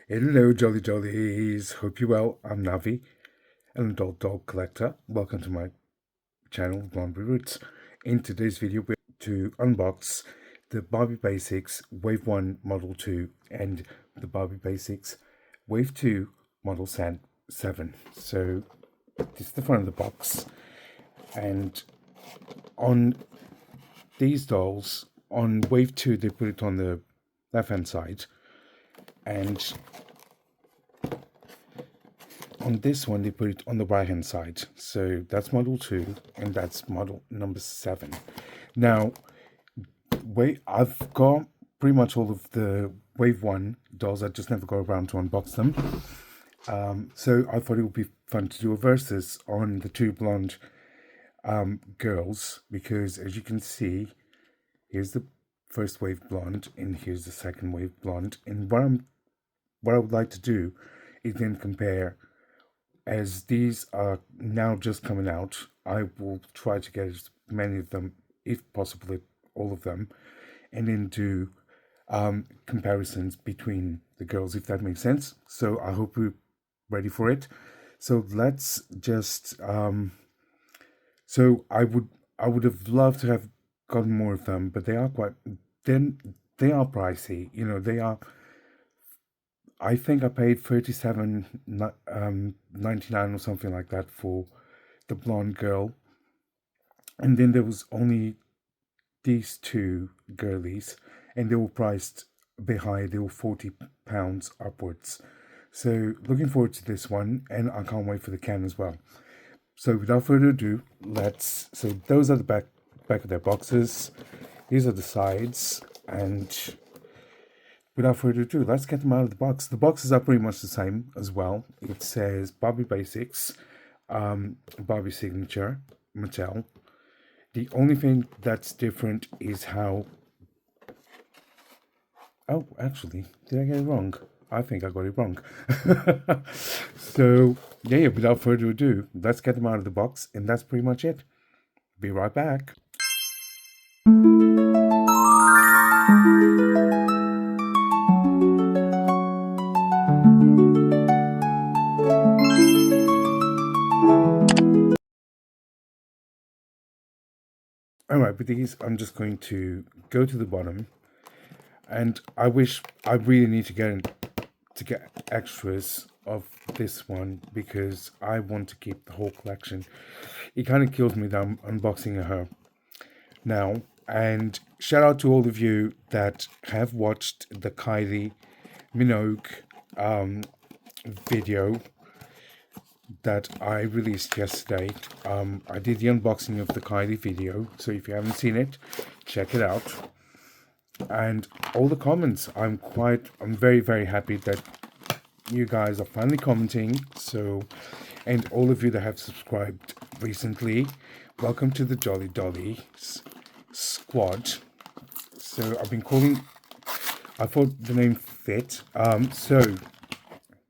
Hello, Jolly Jollies. Hope you're well. I'm Navi, an adult dog collector. Welcome to my channel, Barbie Roots. In today's video, we're to unbox the Barbie Basics Wave 1 Model 2 and the Barbie Basics Wave 2 Model 7. So, this is the front of the box. And on these dolls, on Wave 2, they put it on the left-hand side. And on this one, they put it on the right-hand side. So that's model 2, and that's model number 7. Now, I've got pretty much all of the Wave 1 dolls. I just never got around to unbox them. So I thought it would be fun to do a versus on the two blonde girls, because as you can see, here's the first wave blonde, and here's the second wave blonde. And what I would like to do is then compare, as these are now just coming out. I will try to get as many of them, if possible, all of them, and then do comparisons between the girls, if that makes sense. So I hope we're ready for it. So let's just so I would have loved to have gotten more of them, but they are they are pricey. You know, they are. I think I paid $37.99 or something like that for the blonde girl, and then there was only these two girlies, and they were priced a bit higher. They were £40 upwards. So looking forward to this one, and I can't wait for the can as well. So without further ado, so those are the back of their boxes. These are the sides, and without further ado, let's get them out of the box. The boxes are pretty much the same as well. It says Barbie Basics, Barbie Signature, Mattel. The only thing that's different is how... Oh, actually, did I get it wrong? I think I got it wrong. So, yeah, without further ado, let's get them out of the box, and that's pretty much it. Be right back. Alright, with these, I'm just going to go to the bottom, and I really need to get extras of this one, because I want to keep the whole collection. It kind of kills me that I'm unboxing her now. And shout out to all of you that have watched the Kylie Minogue video that I released yesterday. I did the unboxing of the Kylie video, so if you haven't seen it, check it out. And all the comments, I'm very, very happy that you guys are finally commenting. So, and all of you that have subscribed recently, welcome to the Jolly Dollies squad. So I thought the name fit. So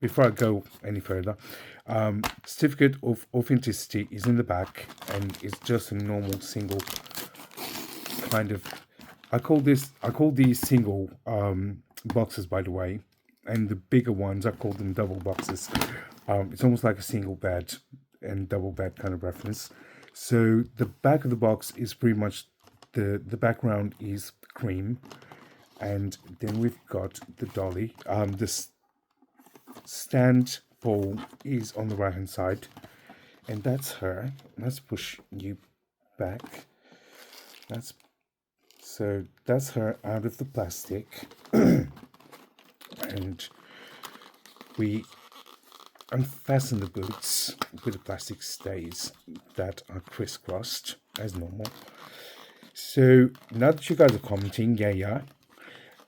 before I go any further, certificate of authenticity is in the back, and it's just a normal single kind of... I call these single boxes, by the way, and the bigger ones I call them double boxes. It's almost like a single bed and double bed kind of reference. So the back of the box is pretty much the background is cream, and then we've got the dolly. This stand pole is on the right hand side, and that's her. Let's push you back. So that's her out of the plastic. And we unfasten the boots with the plastic stays that are crisscrossed as normal. So now that you guys are commenting, yeah,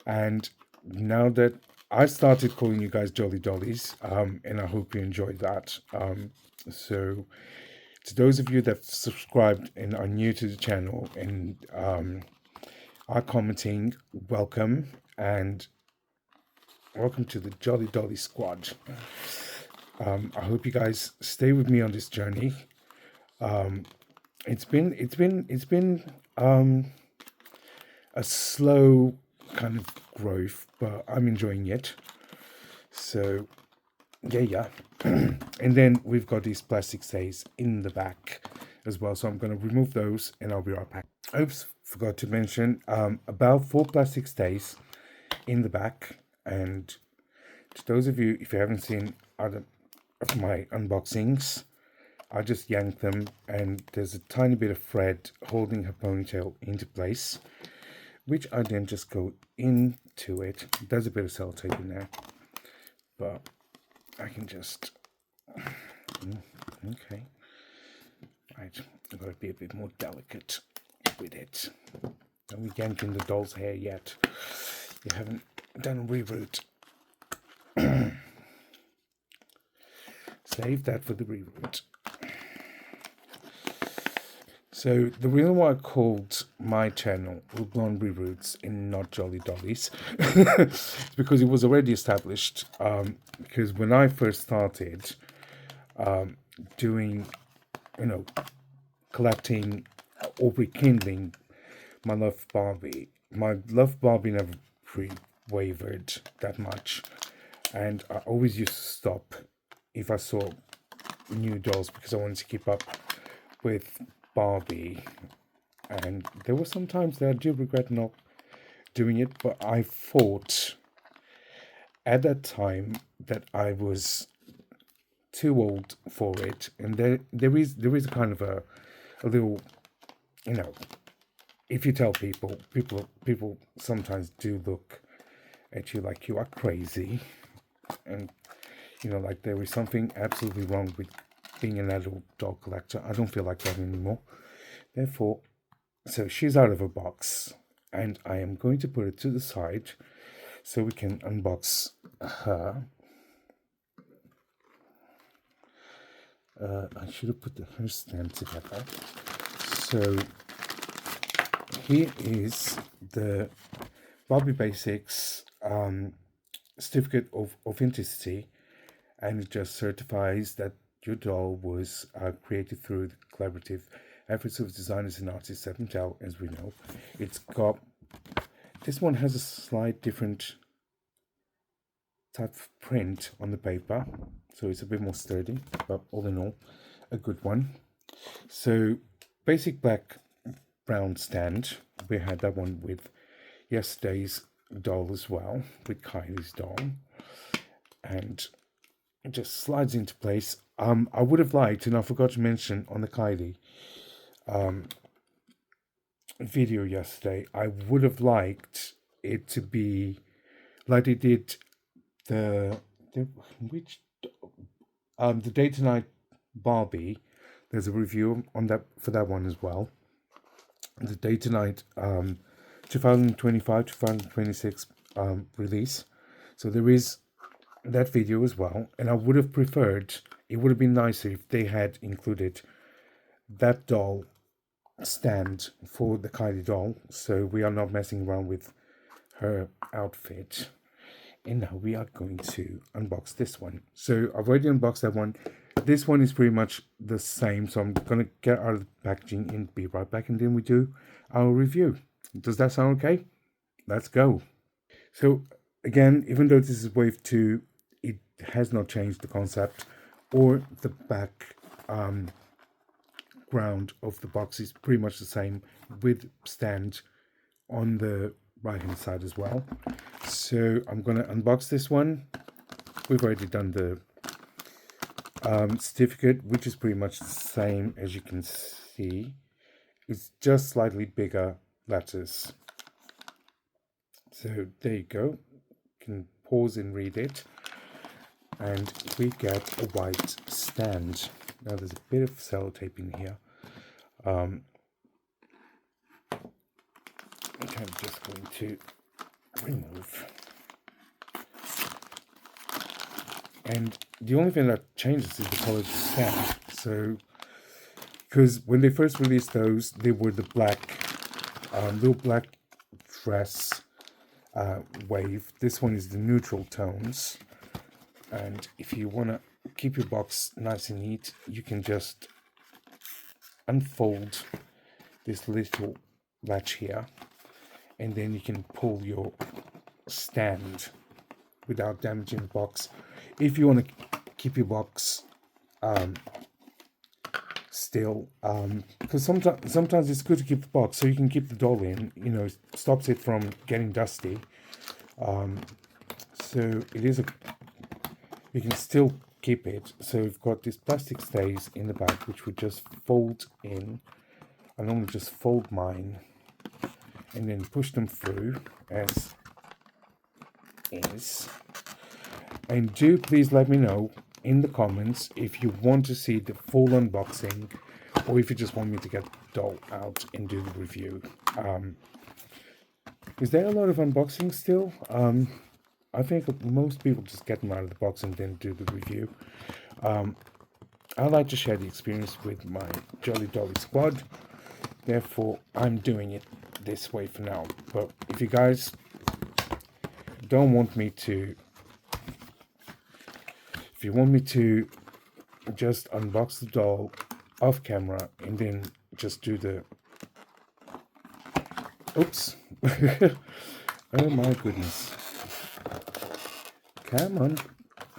and now that I started calling you guys Jolly Dollies, and I hope you enjoyed that. So to those of you that subscribed and are new to the channel and are commenting, welcome, and welcome to the Jolly Dolly squad. I hope you guys stay with me on this journey. It's been a slow kind of growth, but I'm enjoying it. So yeah. And then we've got these plastic stays in the back as well, so I'm going to remove those and I'll be right back. Oops, forgot to mention about 4 plastic stays in the back. And to those of you, if you haven't seen other of my unboxings, I just yank them and there's a tiny bit of thread holding her ponytail into place, which I then just go into it. There's a bit of sellotape in there, but I can just okay, right, I've got to be a bit more delicate with it. Don't be yanking the doll's hair yet. You haven't done a reroute. Save that for the reroute. So the reason why I called my channel Blonde Reroutes and not Jolly Dollies is because it was already established. Because when I first started doing, collecting or rekindling my love Barbie never wavered that much, and I always used to stop if I saw new dolls because I wanted to keep up with Barbie. And there were some times that I do regret not doing it, but I thought at that time that I was too old for it. And there is a kind of a little, if you tell people sometimes do look at you like you are crazy, and like there is something absolutely wrong with being an adult doll collector. I don't feel like that anymore. Therefore, so she's out of a box, and I am going to put it to the side so we can unbox her. I should have put her stand together. So here is the Barbie Basics certificate of authenticity, and it just certifies that your doll was created through the collaborative efforts of designers and artists at Mattel, as we know. It's got, this one has a slight different type of print on the paper, so it's a bit more sturdy, but all in all, a good one. So basic black brown stand, we had that one with yesterday's doll as well, with Kylie's doll, and it just slides into place. I would have liked, and I forgot to mention on the Kylie video yesterday, I would have liked it to be like they did the Day to Night Barbie. There's a review on that for that one as well. The Day to Night 2025-2026 release. So there is that video as well, and I would have preferred, it would have been nicer if they had included that doll stand for the Kylie doll, so we are not messing around with her outfit. And now we are going to unbox this one. So I've already unboxed that one. This one is pretty much the same, so I'm going to get out of the packaging and be right back, and then we do our review. Does that sound okay? Let's go. So again, even though this is wave 2, it has not changed the concept or the back ground of the box is pretty much the same, with stand on the right hand side as well. So I'm going to unbox this one. We've already done the certificate, which is pretty much the same as you can see. It's just slightly bigger letters. So there you go. You can pause and read it. And we get a white stand. Now there's a bit of sellotape in here. Which I'm just going to remove. And the only thing that changes is the color of the stand. So, because when they first released those, they were the black, little black dress wave. This one is the neutral tones. And if you want to keep your box nice and neat, you can just unfold this little latch here, and then you can pull your stand without damaging the box. If you want to keep your box still, because sometimes it's good to keep the box so you can keep the doll in. Stops it from getting dusty. So it is you can still keep it. So we've got this plastic stays in the back, which would just fold in. I normally just fold mine and then push them through as is. And do please let me know in the comments if you want to see the full unboxing, or if you just want me to get the doll out and do the review. Is there a lot of unboxing still? I think most people just get them out of the box and then do the review. I like to share the experience with my Jolly Dolly squad. Therefore, I'm doing it this way for now. But if you guys don't want me to, if you want me to just unbox the doll off camera and then just do the, oops. Oh my goodness. Come on.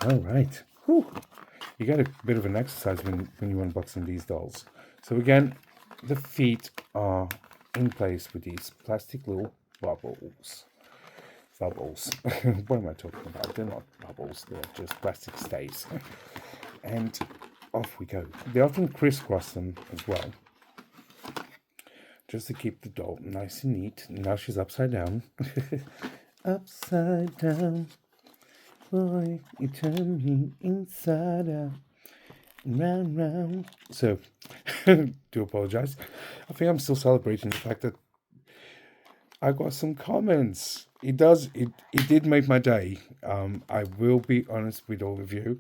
All right. Whew. You get a bit of an exercise when you're unboxing these dolls. So again, the feet are in place with these plastic little bubbles. What am I talking about? They're not bubbles, they're just plastic stays. And off we go. They often crisscross them as well, just to keep the doll nice and neat. Now she's upside down. Upside down, boy, you turn me inside out. Round, round. So, do apologize. I think I'm still celebrating the fact that I got some comments. It did make my day. I will be honest with all of you.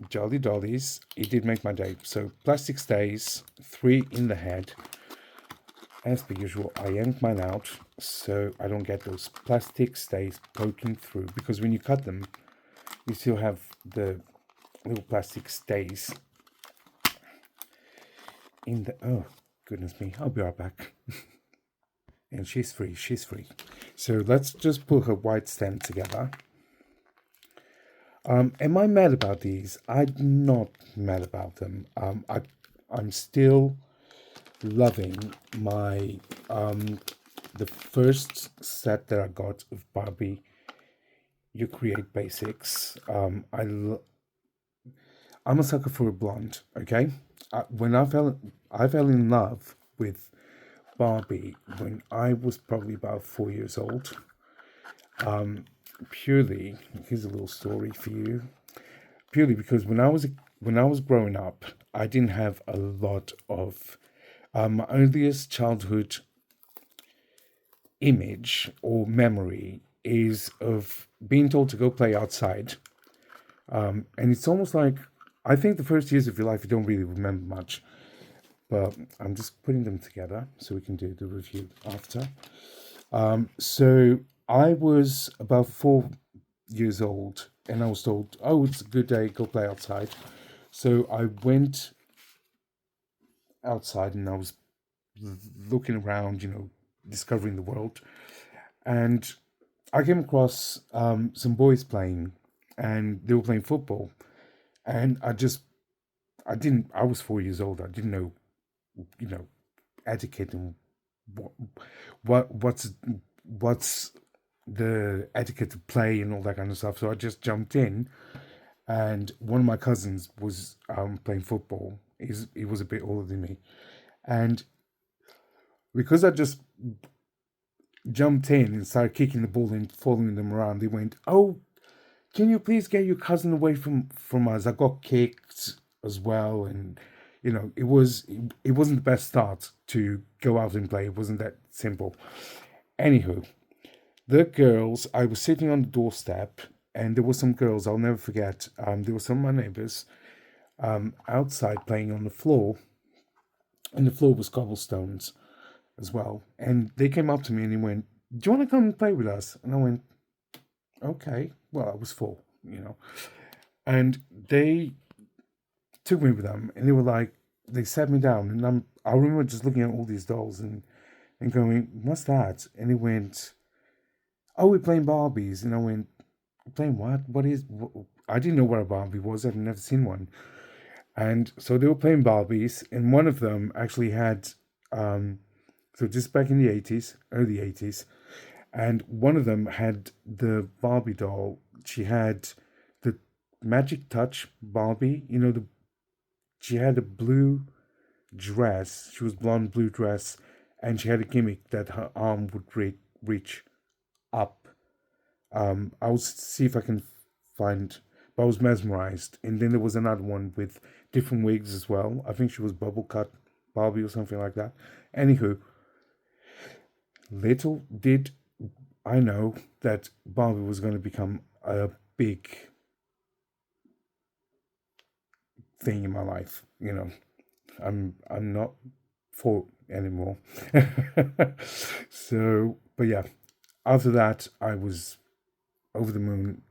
Jolly Dollies, it did make my day. So, plastic stays, 3 in the head. As per usual, I yanked mine out so I don't get those plastic stays poking through, because when you cut them, you still have the little plastic stays in the, oh goodness me, I'll be right back. And she's free. So let's just put her white stem together. Am I mad about these? I'm not mad about them. I'm still loving my the first set that I got of Barbie Basics. I'm a sucker for a blonde. Okay, when I fell in love with Barbie when I was probably about 4 years old. Purely, here's a little story for you. Purely because when I was growing up, I didn't have a lot of my earliest childhood image or memory is of being told to go play outside. And it's almost like, I think the first years of your life you don't really remember much. But I'm just putting them together so we can do the review after. So I was about 4 years old and I was told, oh, it's a good day, go play outside. So I went outside and I was looking around, discovering the world. And I came across some boys playing, and they were playing football. And I was 4 years old. I didn't know, etiquette and what's the etiquette to play and all that kind of stuff. So I just jumped in, and one of my cousins was playing football. He was a bit older than me, and because I just jumped in and started kicking the ball and following them around, they went, "Oh, can you please get your cousin away from us?" I got kicked as well, and it wasn't the best start to go out and play. It wasn't that simple. Anywho, the girls, I was sitting on the doorstep, and there were some girls I'll never forget. There were some of my neighbors outside playing on the floor, and the floor was cobblestones as well. And they came up to me and they went, "Do you want to come and play with us?" And I went, "Okay." Well, I was 4, and they took me with them, and they were like, they sat me down, and I remember just looking at all these dolls and going, "What's that?" And they went, "Oh, we're playing Barbies." And I went, playing what? I didn't know what a Barbie was. I'd never seen one. And so they were playing Barbies, and one of them actually had, so just back in the 80s, early 80s, and one of them had the Barbie doll. She had the Magic Touch Barbie. She had a blue dress. She was blonde blue dress, and she had a gimmick that her arm would reach up. I'll see if I can find. But I was mesmerized, and then there was another one with different wigs as well. I think she was bubble cut Barbie or something like that. Anywho, little did I know that Barbie was going to become a big thing in my life. I'm not four anymore. So, but yeah, after that, I was over the moon,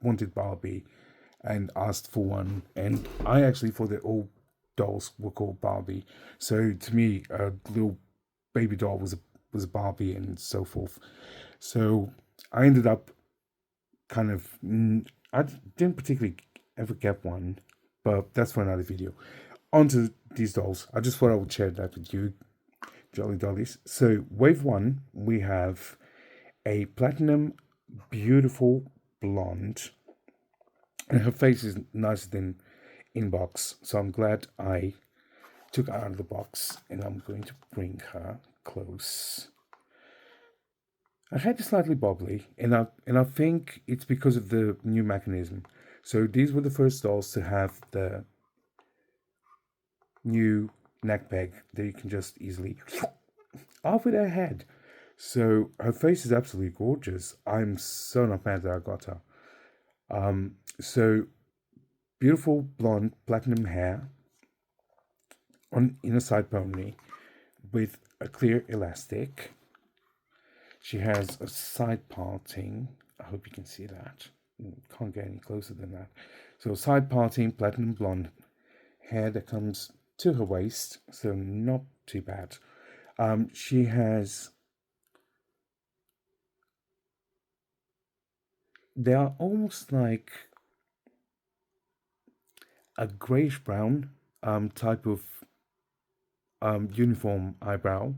wanted Barbie, and asked for one. And I actually thought that all dolls were called Barbie. So to me, a little baby doll was a Barbie and so forth. So I ended up kind of I didn't particularly ever get one, but that's for another video. Onto these dolls. I just thought I would share that with you, Jolly Dollies. So wave one, we have a platinum, beautiful blonde, and her face is nicer than in box. So I'm glad I took her out of the box, and I'm going to bring her close. Her head is slightly bobbly, and I think it's because of the new mechanism. So these were the first dolls to have the new neck peg that you can just easily off with her head. So her face is absolutely gorgeous. I'm so not mad that I got her. So beautiful blonde platinum hair in a side pony with a clear elastic. She has a side parting. I hope you can see that. Can't get any closer than that. So side parting platinum blonde hair that comes to her waist, so not too bad. She has. They are almost like a grayish brown type of uniform eyebrow,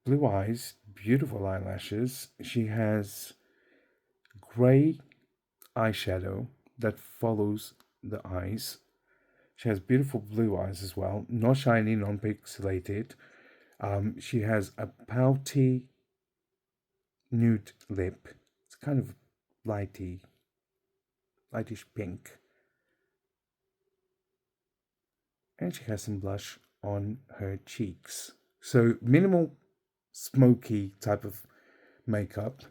blue eyes, beautiful eyelashes. She has gray eyeshadow that follows the eyes. She has beautiful blue eyes as well, not shiny, non-pixelated. She has a pouty nude lip. It's kind of lightish pink. And she has some blush on her cheeks. So minimal smoky type of makeup.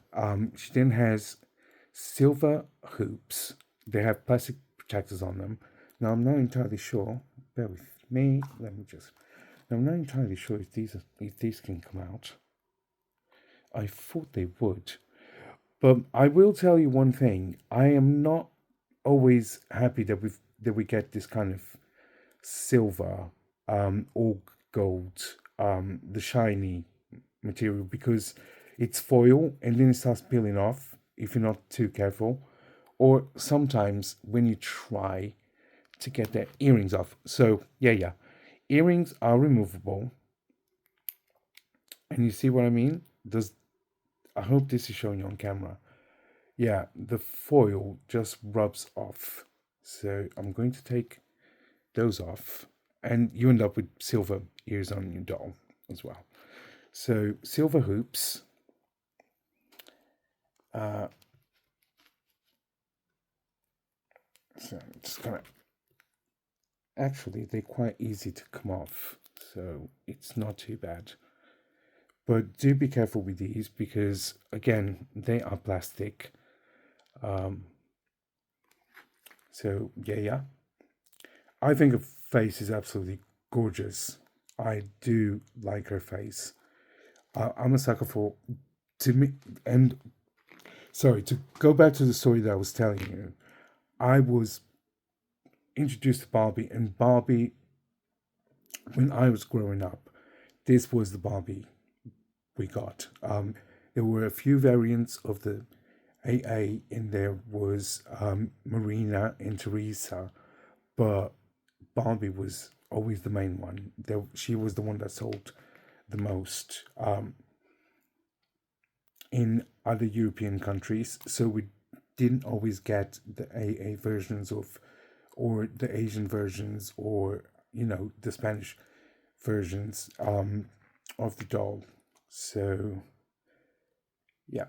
She then has silver hoops. They have plastic protectors on them. Now I'm not entirely sure. Bear with me. I'm not entirely sure if these can come out. I thought they would, but I will tell you one thing. I am not always happy that we get this kind of silver or gold, the shiny material, because it's foil and then it starts peeling off if you're not too careful, or sometimes when you try to get the earrings off. So yeah, earrings are removable, and you see what I mean. I hope this is showing you on camera. Yeah, the foil just rubs off. So I'm going to take those off, and you end up with silver ears on your doll as well. So silver hoops. So I'm just gonna. Actually, they're quite easy to come off, so it's not too bad. But do be careful with these because, again, they are plastic. So yeah. I think her face is absolutely gorgeous. I do like her face. I'm a sucker for, to me, and sorry, to go back to the story that I was telling you, I was introduced to Barbie, and Barbie, when I was growing up, this was the Barbie we got. There were a few variants of the AA in there was Marina and Teresa, but Barbie was always the main one. She was the one that sold the most in other European countries. So we didn't always get the AA versions or the Asian versions, or the Spanish versions of the doll. So yeah,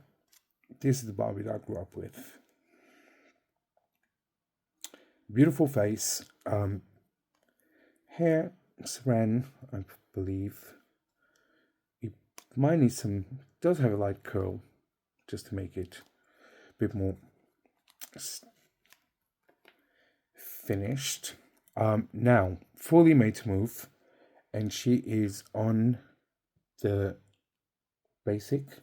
this is the Barbie that I grew up with. Beautiful face, hair saran, I believe. It might need some. Does have a light curl, just to make it a bit more finished. Now fully made to move, and she is on the basic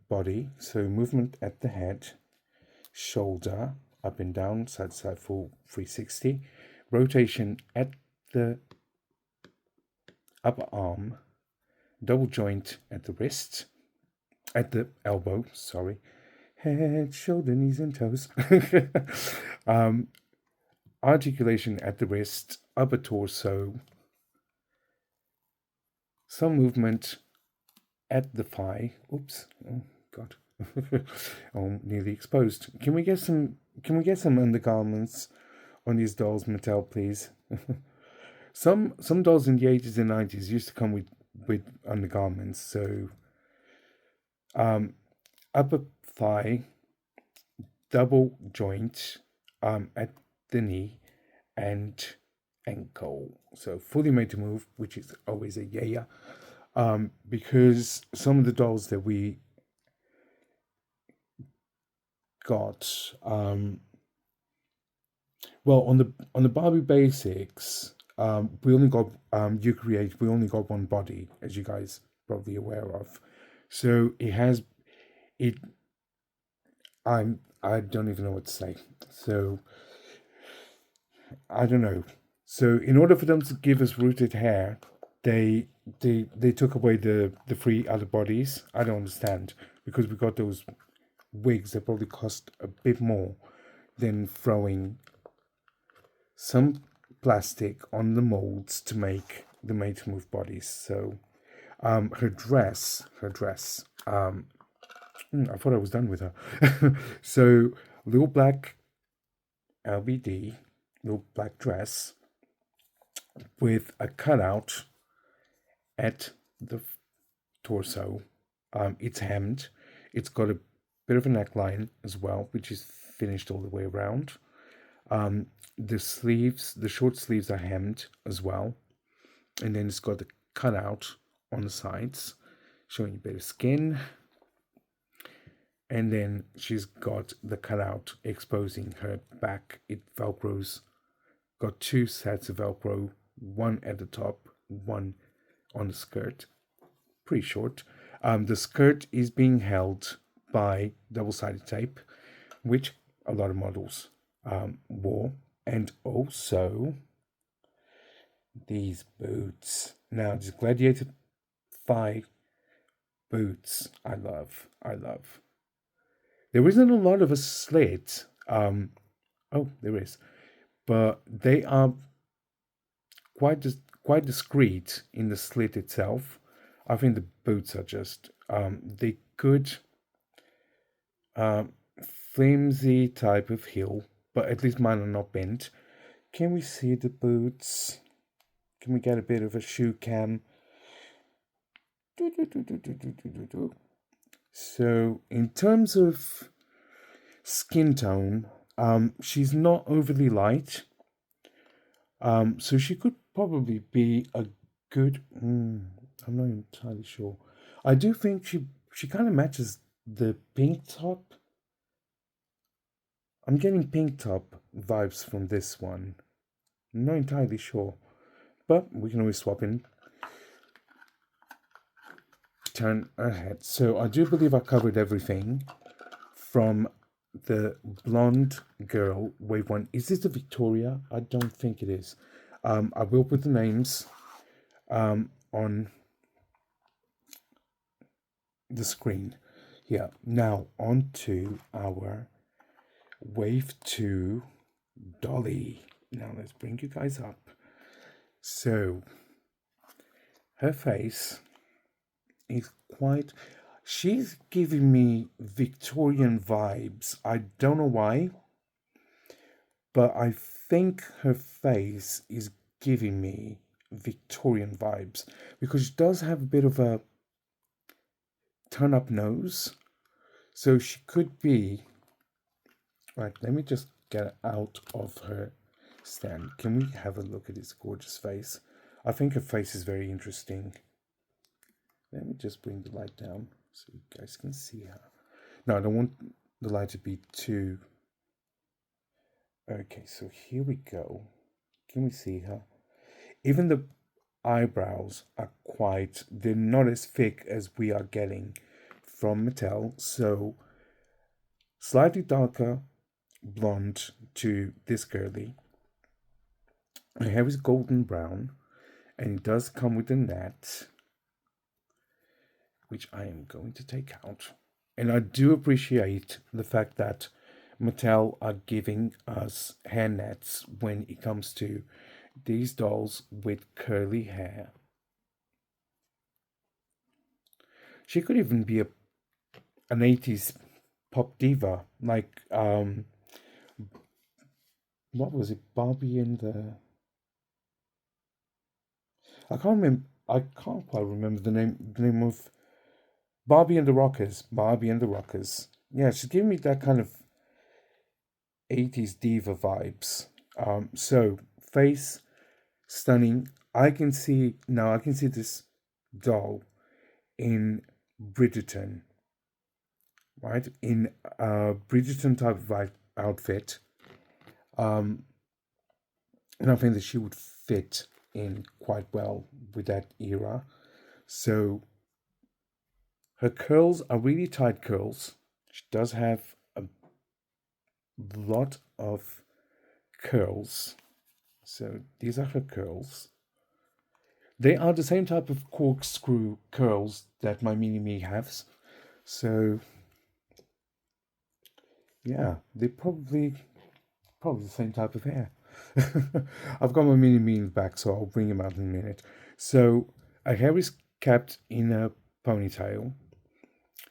body. So movement at the head, shoulder, up and down, side to side, full 360. Rotation at the upper arm, double joint at the wrist, at the elbow, sorry. Head, shoulder, knees, and toes. Articulation at the wrist, upper torso. Some movement at the thigh. Oops. Oh God. Oh, nearly exposed. Can we get some undergarments on these dolls, Mattel, please? Some dolls in the 80s and 90s used to come with undergarments. So upper thigh, double joint at the knee and ankle. So fully made to move, which is always a yeah. Because some of the dolls that we got, well, on the Barbie Basics, we only got we only got one body, as you guys probably aware of. So I don't even know what to say. So I don't know. So in order for them to give us rooted hair, they took away the 3 other bodies. I don't understand, because we got those wigs that probably cost a bit more than throwing some plastic on the molds to make the made to move bodies. So her dress, I thought I was done with her. So little black LBD, little black dress with a cutout at the torso. It's hemmed. It's got a bit of a neckline as well, which is finished all the way around. The sleeves, the short sleeves, are hemmed as well, and then it's got the cutout on the sides, showing a bit of skin. And then she's got the cutout exposing her back. It velcros. Got 2 sets of velcro, one at the top, one on the skirt. Pretty short. The skirt is being held by double-sided tape, which a lot of models wore. And also these boots. Now, these gladiator thigh boots, I love. There isn't a lot of a slit. Oh, there is. But they are quite discreet in the slit itself. I think the boots are just they good flimsy type of heel, but at least mine are not bent. Can we see the boots? Can we get a bit of a shoe cam? So in terms of skin tone, she's not overly light. So she could probably be a good. I'm not entirely sure. I do think she kind of matches the pink top. I'm getting pink top vibes from this one. I'm not entirely sure, but we can always swap in. Turn ahead. So I do believe I covered everything from the blonde girl, wave 1. Is this the Victoria? I don't think it is. I will put the names on the screen. Yeah, now on to our wave 2 Dolly. Now let's bring you guys up. So her face is quite, she's giving me Victorian vibes. I don't know why, but I think her face is giving me Victorian vibes because she does have a bit of a turn up nose. So she could be, right, let me just get out of her stand. Can we have a look at this gorgeous face? I think her face is very interesting. Let me just bring the light down so you guys can see her. No, I don't want the light to be too... Okay, so here we go. Can we see her? Even the eyebrows are quite... They're not as thick as we are getting from Mattel. So slightly darker blonde to this girly. Her hair is golden brown. And it does come with a net, which I am going to take out. And I do appreciate the fact that Mattel are giving us hair nets when it comes to these dolls with curly hair. She could even be an 80s pop diva, like, what was it, Barbie and the... I can't quite remember the name of Barbie and the Rockers. Barbie and the Rockers. Yeah, she's giving me that kind of 80s diva vibes. So face stunning. I can see this doll in Bridgerton, right? In a Bridgerton type of outfit. And I think that she would fit in quite well with that era. So her curls are really tight curls. She does have a lot of curls. So these are her curls. They are the same type of corkscrew curls that my mini me has. So yeah, they're probably the same type of hair. I've got my mini me in the back, so I'll bring him out in a minute. So her hair is kept in a ponytail.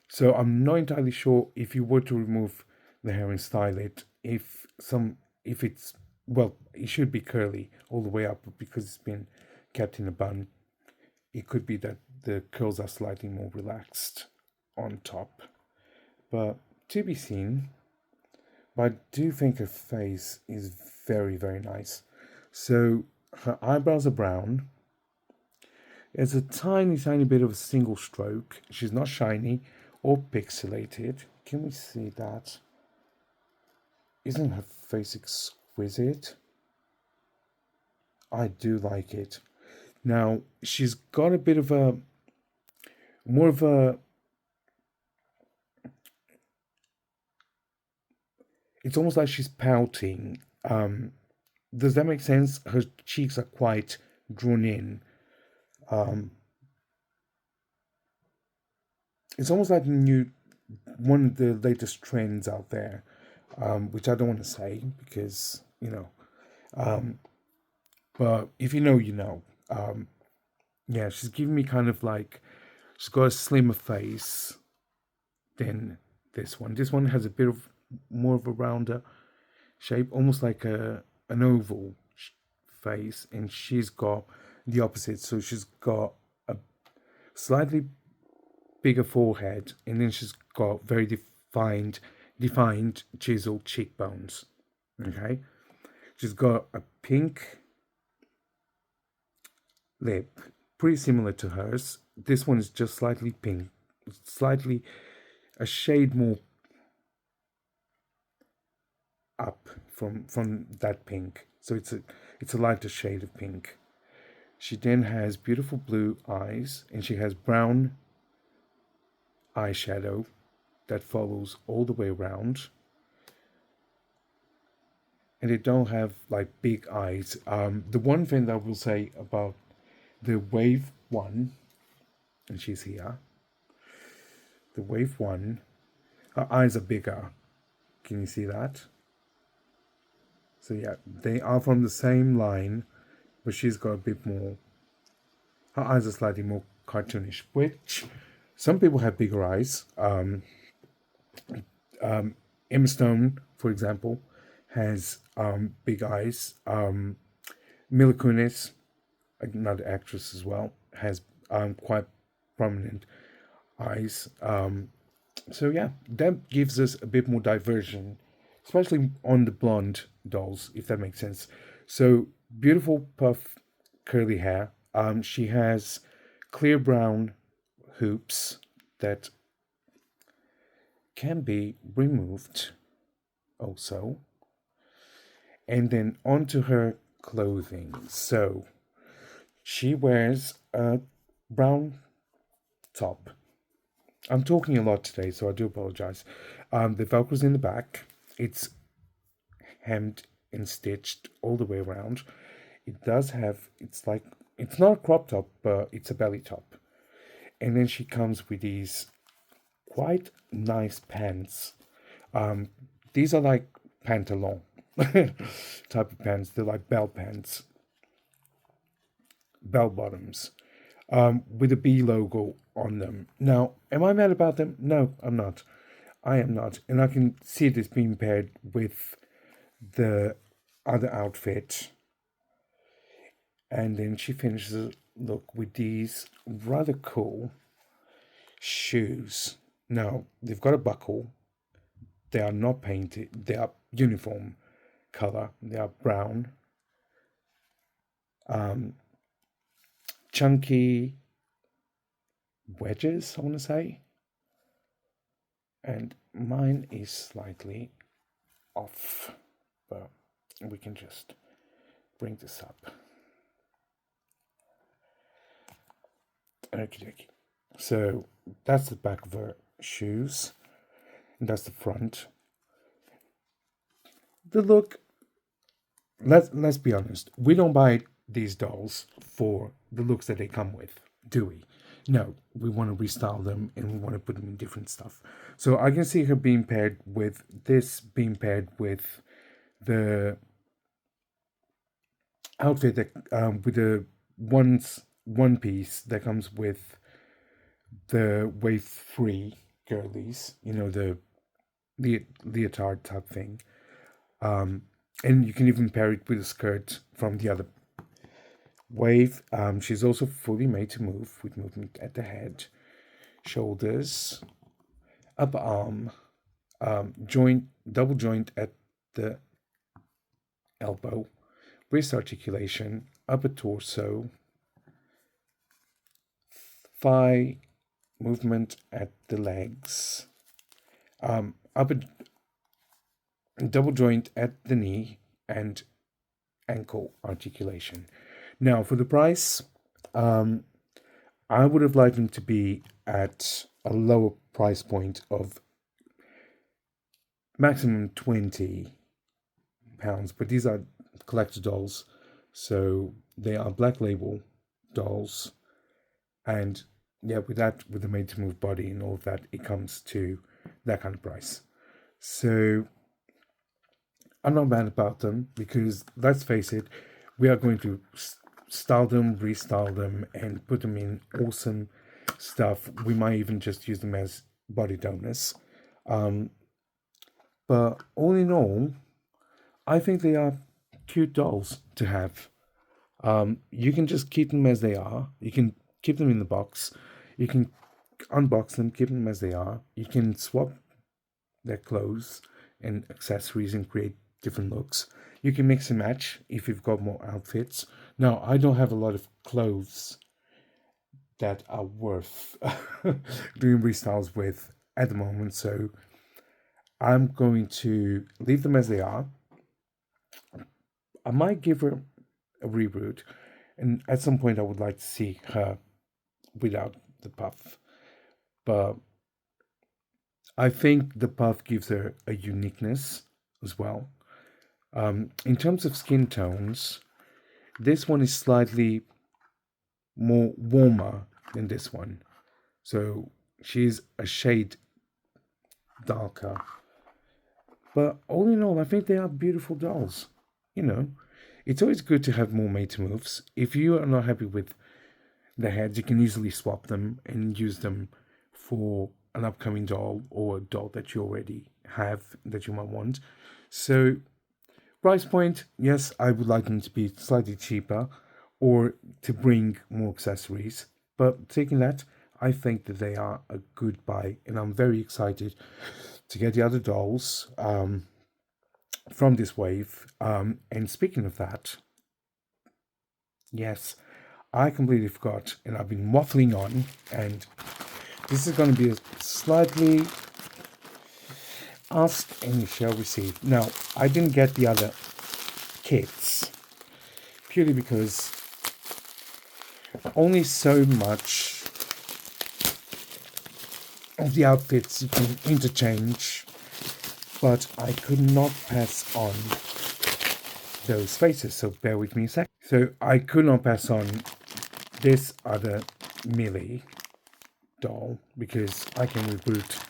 So I'm not entirely sure if you were to remove the hair and style it, if it's, well, it should be curly all the way up, but because it's been kept in a bun, it could be that the curls are slightly more relaxed on top. But to be seen. But I do think her face is very, very nice. So her eyebrows are brown. There's a tiny, tiny bit of a single stroke. She's not shiny or pixelated. Can we see that? Isn't her face exquisite? I do like it. Now, she's got a bit of a... more of a... It's almost like she's pouting. Does that make sense? Her cheeks are quite drawn in. It's almost like one of the latest trends out there, which I don't want to say because, but if you know, you know. Yeah, she's giving me kind of like, she's got a slimmer face than this one. This one has a bit of more of a rounder shape, almost like an oval face, and she's got the opposite. So she's got a slightly bigger forehead, and then she's got very defined chiseled cheekbones. Okay, she's got a pink lip, pretty similar to hers. This one is just slightly pink, slightly a shade more up from that pink. So it's a lighter shade of pink. She then has beautiful blue eyes, and she has brown eyeshadow that follows all the way around. And they don't have like big eyes. The one thing that I will say about the wave one, and she's here, the wave 1. Her eyes are bigger. Can you see that? So yeah, they are from the same line, but she's got a bit more. Her eyes are slightly more cartoonish, which some people have bigger eyes. Emma Stone, for example, has big eyes. Mila Kunis, another actress as well, has quite prominent eyes. So yeah, that gives us a bit more diversion, especially on the blonde dolls, if that makes sense. So beautiful puff curly hair. She has clear brown hoops that can be removed also. And then onto her clothing. So she wears a brown top. I'm talking a lot today, so I do apologize. The Velcro's in the back. It's hemmed and stitched all the way around. It does have, it's not a crop top, but it's a belly top. And then she comes with these quite nice pants. These are like pantalon type of pants. They're like bell pants, bell bottoms, with a B logo on them. Now, am I mad about them? No, I'm not. I am not. And I can see this being paired with the other outfit. And then she finishes look with these rather cool shoes. Now, they've got a buckle. They are not painted. They are uniform color. They are brown. Chunky wedges, I want to say. And mine is slightly off, but we can just bring this up. Okie dokie. So that's the back of her shoes, and that's the front. The look, let's be honest, we don't buy these dolls for the looks that they come with, do we? No, we want to restyle them and we want to put them in different stuff. So I can see her being paired with this, being paired with the outfit that with the one piece that comes with the wave 3 girlies, you know, the leotard type thing. And you can even pair it with a skirt from the other wave. She's also fully made to move with movement at the head, shoulders, upper arm, double joint at the elbow, wrist articulation, upper torso, thigh movement at the legs, upper double joint at the knee, and ankle articulation. Now, for the price, I would have liked them to be at a lower price point of maximum £20, but these are collector dolls, so they are black label dolls, and yeah, with the made to move body and all of that, it comes to that kind of price. So I'm not mad about them because, let's face it, we are going to style them, restyle them, and put them in awesome stuff. We might even just use them as body donors. But all in all, I think they are cute dolls to have. You can just keep them as they are. You can keep them in the box. You can unbox them, keep them as they are. You can swap their clothes and accessories and create different looks. You can mix and match if you've got more outfits. Now, I don't have a lot of clothes that are worth doing restyles with at the moment, so I'm going to leave them as they are. I might give her a reboot, and at some point I would like to see her without the puff, but I think the puff gives her a uniqueness as well. In terms of skin tones, this one is slightly more warmer than this one. So She's a shade darker. But all in all, I think they are beautiful dolls. You know, it's always good to have more mate moves. If you are not happy with the heads, you can easily swap them and use them for an upcoming doll or a doll that you already have that you might want. So, price point, yes, I would like them to be slightly cheaper or to bring more accessories. But taking that, I think that they are a good buy, and I'm very excited to get the other dolls from this wave. And speaking of that, yes, I completely forgot, and I've been waffling on, and this is going to be a slightly ask and you shall receive. Now, I didn't get the other kits purely because only so much of the outfits you can interchange, but I could not pass on those faces, so bear with me a sec. So I could not pass on this other Millie doll because I can reboot.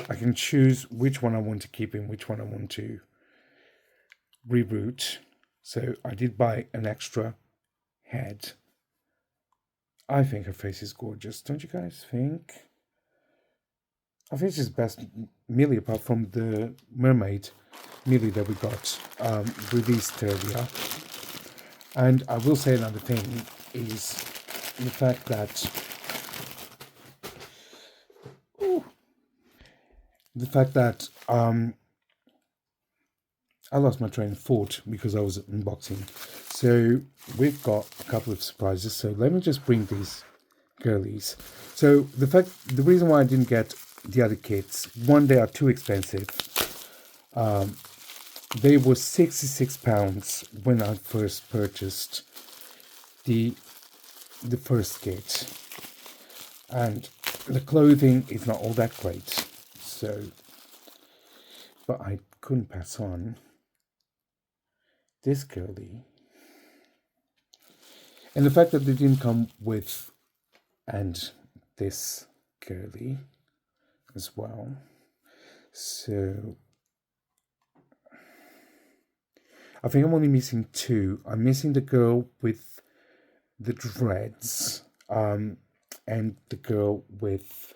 I can choose which one I want to keep and which one I want to reboot. So I did buy an extra head. I think her face is gorgeous, don't you guys think? I think she's best Millie apart from the mermaid Millie that we got released earlier. And I will say another thing is the fact that I lost my train of thought because I was unboxing. So we've got a couple of surprises. So let me just bring these girlies. So the reason why I didn't get the other kits, one, they are too expensive. They were £66 when I first purchased the first kit, and the clothing is not all that great. So, but I couldn't pass on this girly, and the fact that they didn't come with and this girly as well. So I think I'm only missing two. I'm missing the girl with the dreads, and the girl with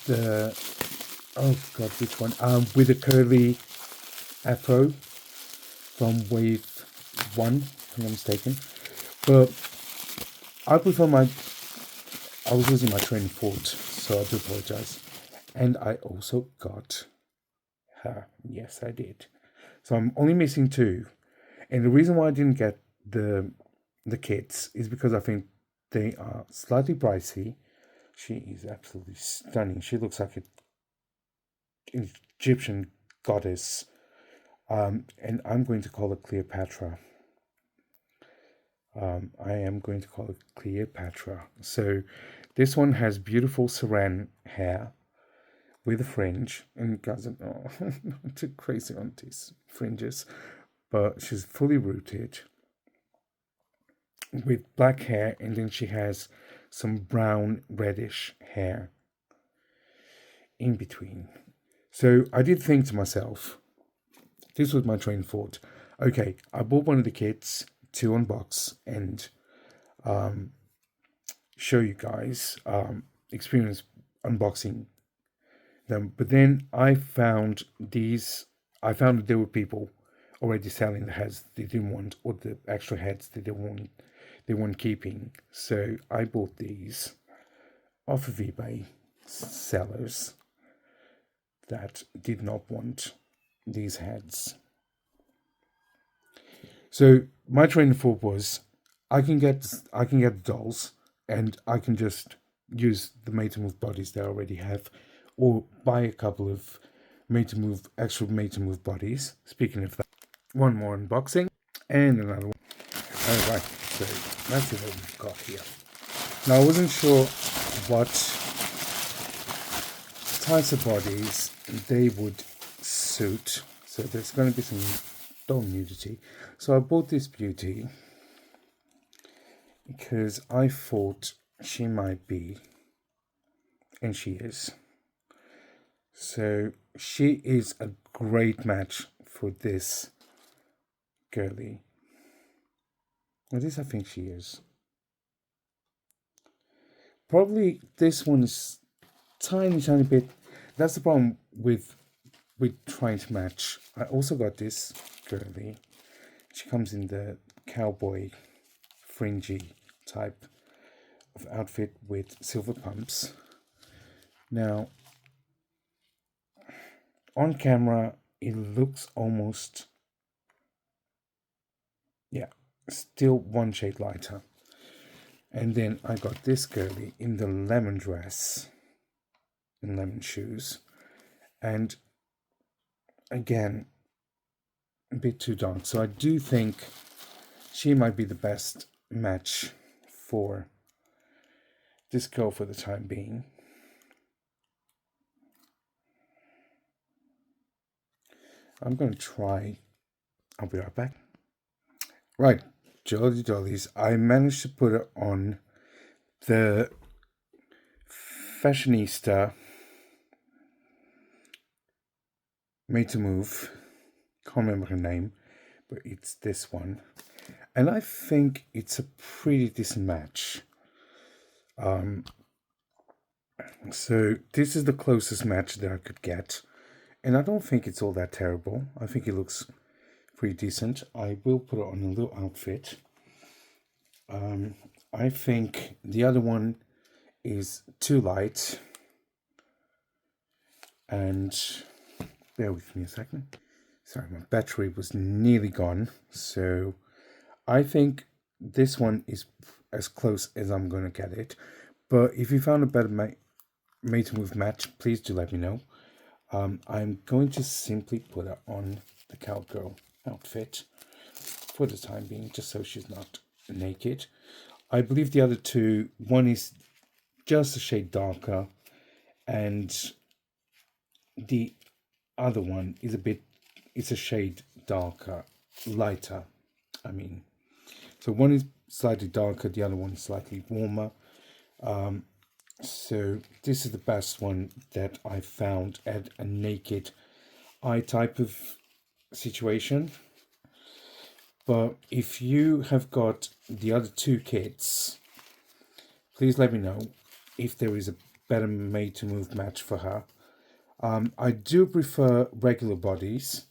the, oh god, which one? With the curly afro from wave 1, if I'm not mistaken. But I prefer I was losing my train of thought, so I do apologize. And I also got her. Yes, I did. So I'm only missing two. And the reason why I didn't get the kits is because I think they are slightly pricey. She is absolutely stunning. She looks like an Egyptian goddess. And I'm going to call her Cleopatra. I am going to call it Cleopatra. So this one has beautiful saran hair with a fringe. And guys, I'm too crazy on these fringes. But she's fully rooted with black hair, and then she has some brown reddish hair in between. So I did think to myself, this was my train of thought. Okay, I bought one of the kits to unbox and show you guys, experience unboxing them. But then I found that there were people already selling the heads they didn't want, or the extra heads that they weren't keeping. So I bought these off of eBay sellers that did not want these heads. So my train of thought was, I can get the dolls, and I can just use the Made to Move bodies that I already have, or buy a couple of extra Made to Move bodies. Speaking of that, one more unboxing and another one. All right, so let's see what we've got here. Now I wasn't sure what types of bodies they would suit, so there's going to be some doll nudity. So I bought this beauty. because I thought she might be, and she is. So she is a great match for this girly. At least I think she is. Probably this one is tiny bit. That's the problem with trying to match. I also got this girly. She comes in the cowboy fringy type of outfit with silver pumps. Now, on camera, it looks almost, yeah, still one shade lighter. And then I got this girly in the lemon dress and lemon shoes. And again, a bit too dark. So I do think she might be the best match for this girl for the time being. I'm going to try. I'll be right back. Right, Jolly Dollies. I managed to put it on the Fashionista Made to Move. Can't remember her name, but it's this one. And I think it's a pretty decent match. So this is the closest match that I could get. And I don't think it's all that terrible. I think it looks pretty decent. I will put it on a little outfit. I think the other one is too light. And bear with me a second. Sorry, my battery was nearly gone. So I think this one is as close as I'm going to get it. But if you found a better made to move match, please do let me know. I'm going to simply put her on the cowgirl outfit for the time being, just so she's not naked. I believe the other two, one is just a shade darker, and the other one is it's a shade darker, lighter. I mean, so one is slightly darker, the other one is slightly warmer. So this is the best one that I found at a naked eye type of situation. But if you have got the other two kits, please let me know if there is a better made to move match for her. I do prefer regular bodies.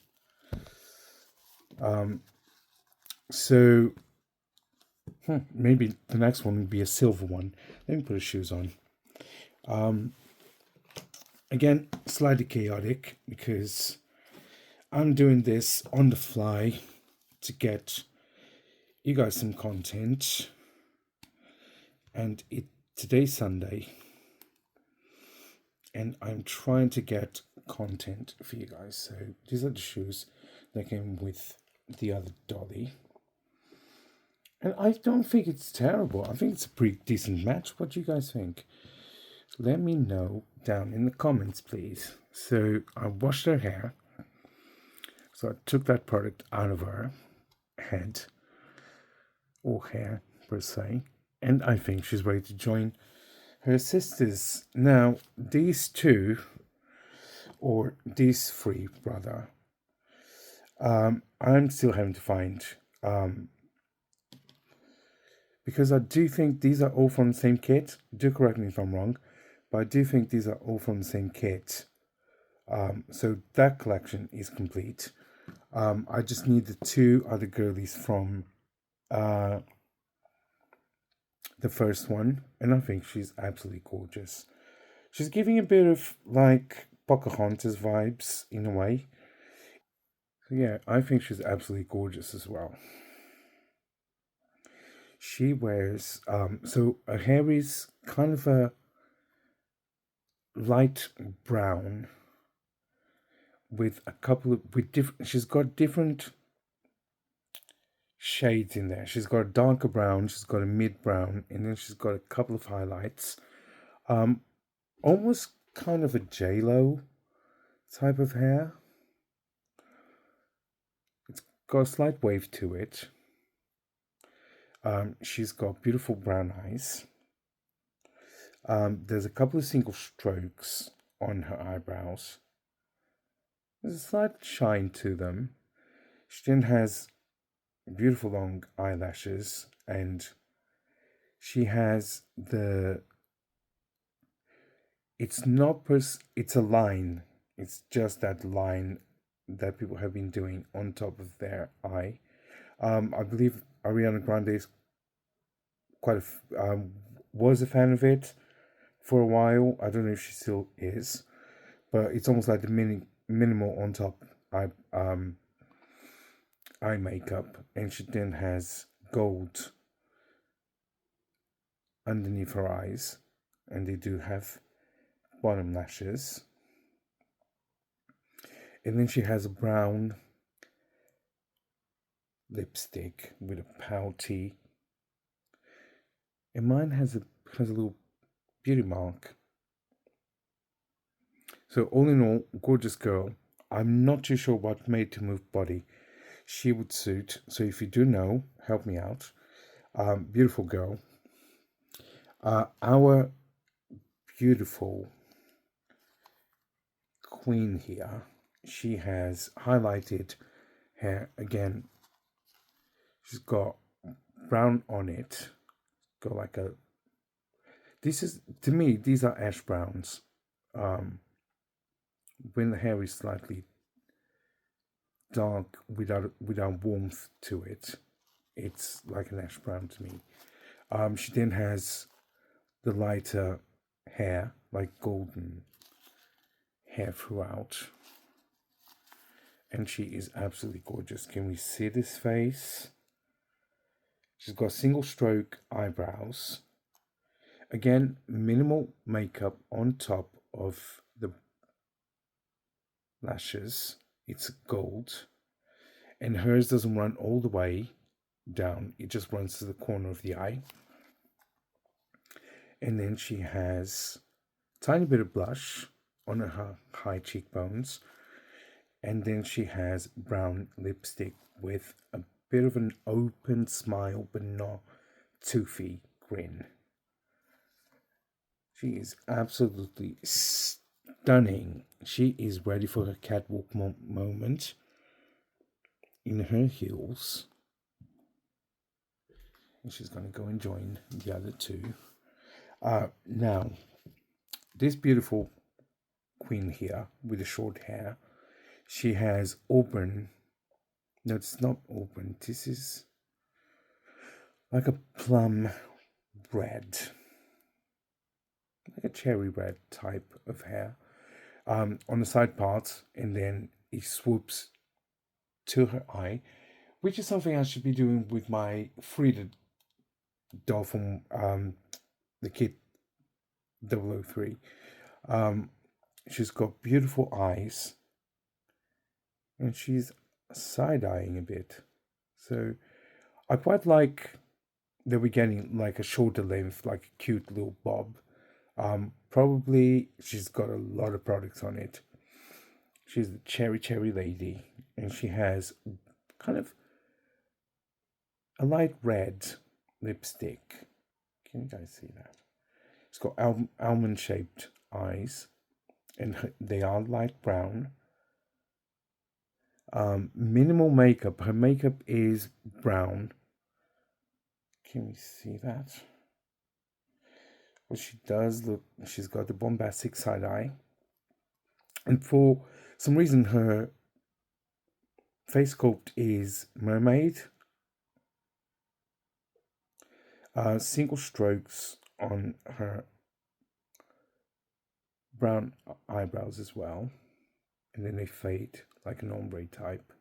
So maybe the next one would be a silver one. Let me put her shoes on. Again, slightly chaotic because I'm doing this on the fly to get you guys some content. And today's Sunday. And I'm trying to get content for you guys. So these are the shoes that came with the other dolly. And I don't think it's terrible. I think it's a pretty decent match. What do you guys think? Let me know down in the comments, please. So I washed her hair. So I took that product out of her head or hair per se. And I think she's ready to join her sisters. Now, these two, or these three, rather, I'm still having to find, because I do think these are all from the same kit. Do correct me if I'm wrong, but I do think these are all from the same kit. So that collection is complete. I just need the two other girlies from the first one, and I think she's absolutely gorgeous. She's giving a bit of like Pocahontas vibes in a way. So yeah, I think she's absolutely gorgeous as well. She wears so her hair is kind of a light brown with a couple of different. She's got different shades in there. She's got a darker brown, she's got a mid brown, and then she's got a couple of highlights. Almost kind of a J-Lo type of hair. It's got a slight wave to it. She's got beautiful brown eyes. There's a couple of single strokes on her eyebrows. There's a slight shine to them. She then has beautiful long eyelashes, and she has it's not it's a line. It's just that line that people have been doing on top of their eye. I believe Ariana Grande is was a fan of it for a while. I don't know if she still is, but it's almost like the minimal on top eye eye makeup, and she then has gold underneath her eyes, and they do have bottom lashes. And then she has a brown lipstick with a pouty, and mine has a little beauty mark. So all in all, gorgeous girl. I'm not too sure what made to move body she would suit. So if you do know, help me out. Beautiful girl. Our beautiful queen here, she has highlighted hair again. She's got brown on it. Got like a. This is, to me, these are ash browns. When the hair is slightly dark without warmth to it, it's like an ash brown to me. She then has the lighter hair, like golden hair throughout, and she is absolutely gorgeous. Can we see this face? She's got single stroke eyebrows. Again, minimal makeup on top of the lashes. It's gold, and hers doesn't run all the way down, it just runs to the corner of the eye. And then she has a tiny bit of blush on her high cheekbones, and then she has brown lipstick with a bit of an open smile but not toothy grin. She is absolutely stunning. She is ready for her catwalk moment in her heels. And she's going to go and join the other two. Now, this beautiful queen here with the short hair, she has auburn. No, it's not auburn. This is like a plum red, like a cherry red type of hair on the side parts, and then it swoops to her eye, which is something I should be doing with my Frida doll from the Kid 003. She's got beautiful eyes, and she's side-eyeing a bit. So I quite like that we're getting like a shoulder length, like a cute little bob. Probably she's got a lot of products on it. She's the cherry lady, and she has kind of a light red lipstick. Can you guys see that? It's got almond-shaped eyes, and they are light brown. Minimal makeup. Her makeup is brown. Can we see that? Well, she does look, she's got the bombastic side eye. And for some reason, her face sculpt is mermaid. Single strokes on her brown eyebrows as well. And then they fade like an ombre type.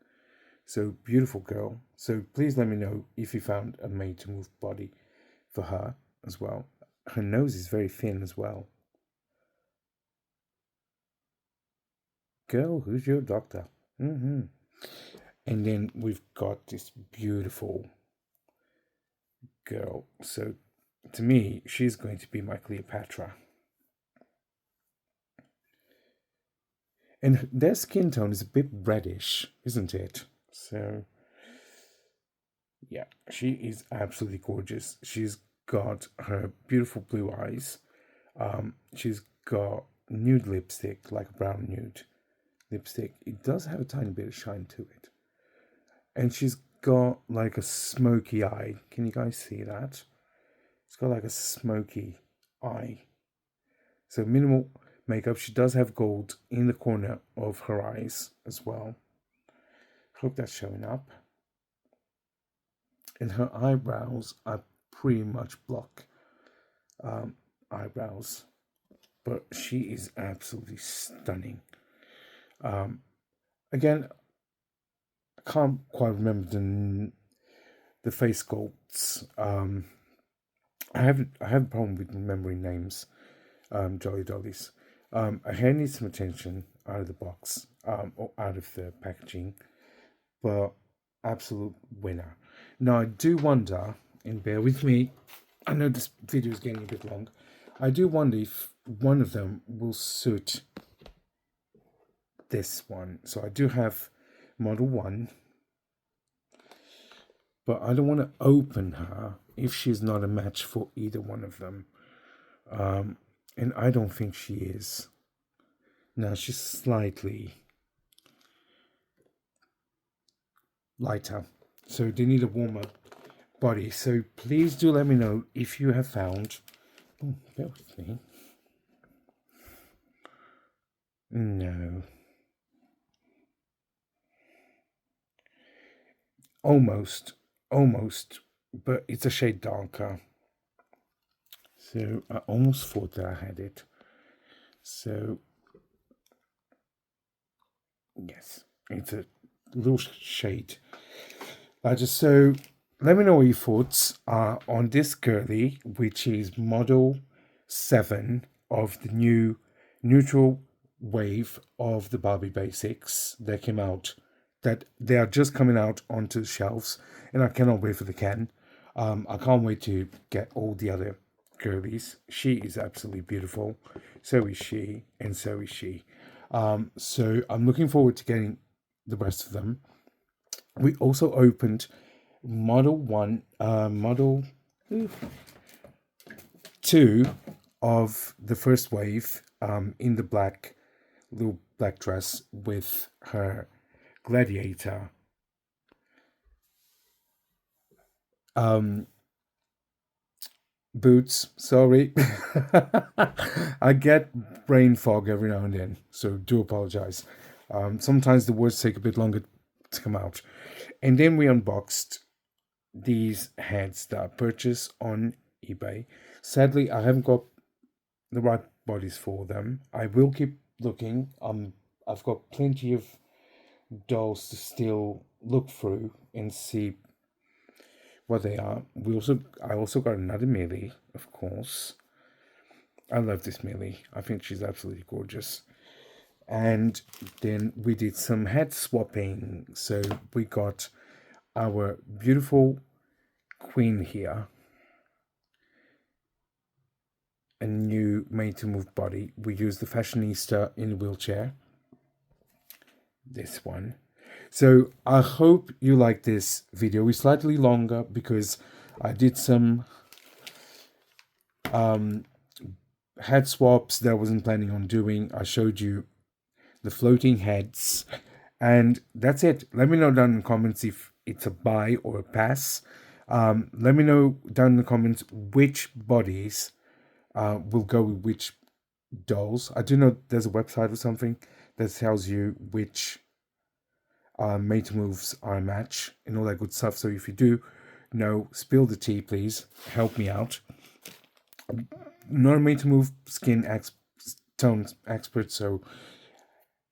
So beautiful girl. So please let me know if you found a made to move body for her as well. Her nose is very thin as well. Girl, who's your doctor? And then we've got this beautiful girl. So to me, she's going to be my Cleopatra. And their skin tone is a bit reddish, isn't it? So Yeah, she is absolutely gorgeous. She's got her beautiful blue eyes. She's got nude lipstick, like a brown nude lipstick. It does have a tiny bit of shine to it. And she's got like a smoky eye. Can you guys see that? It's got like a smoky eye. So minimal makeup. She does have gold in the corner of her eyes as well. Hope that's showing up. And her eyebrows are pretty much block eyebrows. But she is absolutely stunning. Again, I can't quite remember the face sculpts. I have a problem with remembering names. Jolly Dollies. Her hair needs some attention out of the box, or out of the packaging, but absolute winner. Now I do wonder, and bear with me, I know this video is getting a bit long. I do wonder if one of them will suit this one. So I do have model 1, but I don't want to open her if she's not a match for either one of them. And I don't think she is. Now she's slightly lighter, so they need a warmer body. So please do let me know if you have found. Oh, bear with me. No. Almost, but it's a shade darker. So I almost thought that I had it. So yes, it's a little shade. So let me know what your thoughts are on this girly, which is model 7 of the new neutral wave of the Barbie Basics that came out. That they are just coming out onto the shelves, and I cannot wait for the can. I can't wait to get all the other girlies. She is absolutely beautiful. So is she, and so is she. So I'm looking forward to getting the rest of them. We also opened model 2 of the first wave, in the little black dress with her gladiator boots. Sorry. I get brain fog every now and then, so do apologize. Sometimes the words take a bit longer to come out. And then we unboxed these heads that I purchased on eBay. Sadly, I haven't got the right bodies for them. I will keep looking. I've got plenty of dolls to still look through and see what they are. I also got another Millie, of course. I love this Millie. I think she's absolutely gorgeous. And then we did some head swapping. So we got our beautiful queen here, a new made to move body. We used the fashionista in a wheelchair, this one. So I hope you like this video. It's slightly longer because I did some head swaps that I wasn't planning on doing. I showed you the floating heads, and that's it. Let me know down in the comments if it's a buy or a pass. Let me know down in the comments which bodies will go with which dolls. I do know there's a website or something that tells you which made to moves are a match and all that good stuff. So if you do know, spill the tea, please. Help me out. I'm not a made to move skin tone expert, so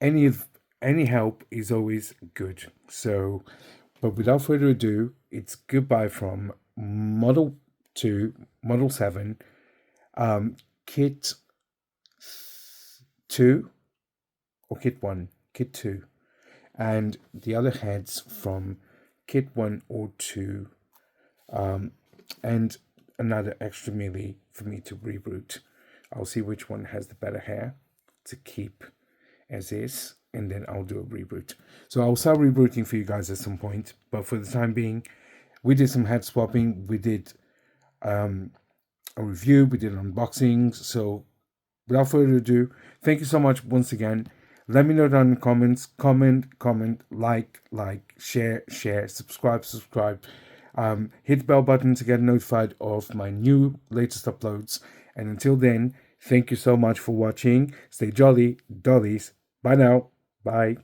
any help is always good. So, but without further ado, it's goodbye from model 2, model 7, kit 2, or kit 1, kit 2, and the other heads from kit 1 or 2, and another extra Millie for me to reboot. I'll see which one has the better hair to keep as is, and then I'll do a reboot. So I'll start rebooting for you guys at some point, but for the time being, We did some head swapping. We did a review. We did unboxings. So without further ado, thank you so much once again. Let me know down in the comments. Comment, like, share, subscribe. Hit the bell button to get notified of my new latest uploads. And until then, thank you so much for watching. Stay jolly, dollies. Bye now. Bye.